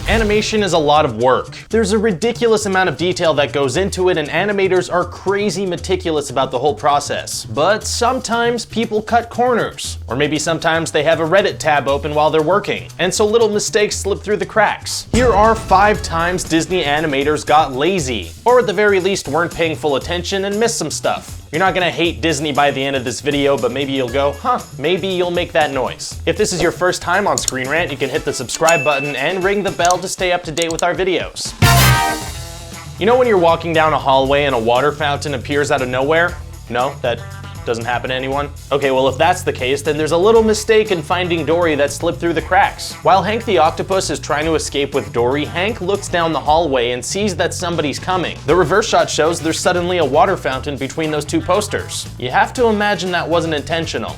Animation is a lot of work. There's a ridiculous amount of detail that goes into it, and animators are crazy meticulous about the whole process. But sometimes people cut corners, or maybe sometimes they have a Reddit tab open while they're working, and so little mistakes slip through the cracks. Here are 5 times Disney animators got lazy, or at the very least weren't paying full attention and missed some stuff. You're not gonna hate Disney by the end of this video, but maybe you'll go, huh, maybe you'll make that noise. If this is your first time on Screen Rant, you can hit the subscribe button and ring the bell to stay up to date with our videos. You know when you're walking down a hallway and a water fountain appears out of nowhere? No, that doesn't happen to anyone? Okay, well if that's the case, then there's a little mistake in Finding Dory that slipped through the cracks. While Hank the octopus is trying to escape with Dory, Hank looks down the hallway and sees that somebody's coming. The reverse shot shows there's suddenly a water fountain between those 2 posters. You have to imagine that wasn't intentional.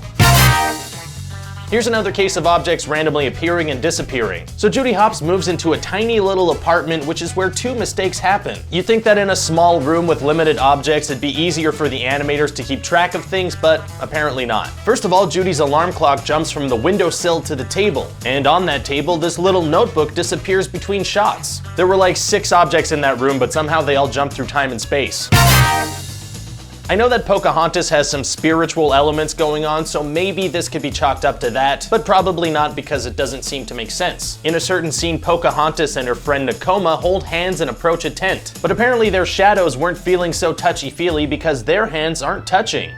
Here's another case of objects randomly appearing and disappearing. So Judy Hopps moves into a tiny little apartment, which is where 2 mistakes happen. You'd think that in a small room with limited objects, it'd be easier for the animators to keep track of things, but apparently not. First of all, Judy's alarm clock jumps from the windowsill to the table, and on that table, this little notebook disappears between shots. There were like 6 objects in that room, but somehow they all jumped through time and space. I know that Pocahontas has some spiritual elements going on, so maybe this could be chalked up to that, but probably not because it doesn't seem to make sense. In a certain scene, Pocahontas and her friend Nakoma hold hands and approach a tent, but apparently their shadows weren't feeling so touchy-feely because their hands aren't touching.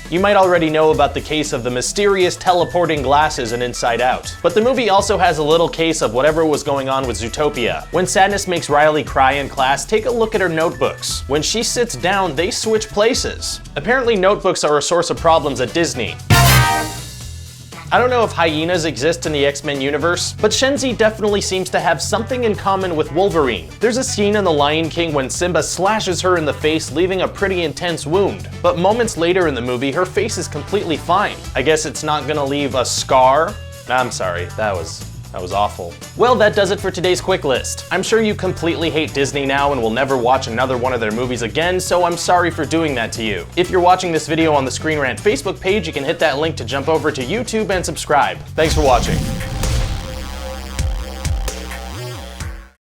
You might already know about the case of the mysterious teleporting glasses in Inside Out. But the movie also has a little case of whatever was going on with Zootopia. When sadness makes Riley cry in class, take a look at her notebooks. When she sits down, they switch places. Apparently notebooks are a source of problems at Disney. I don't know if hyenas exist in the X-Men universe, but Shenzi definitely seems to have something in common with Wolverine. There's a scene in The Lion King when Simba slashes her in the face, leaving a pretty intense wound. But moments later in the movie, her face is completely fine. I guess it's not gonna leave a scar? I'm sorry, that was awful. Well, that does it for today's quick list. I'm sure you completely hate Disney now and will never watch another one of their movies again, so I'm sorry for doing that to you. If you're watching this video on the Screen Rant Facebook page, you can hit that link to jump over to YouTube and subscribe. Thanks for watching.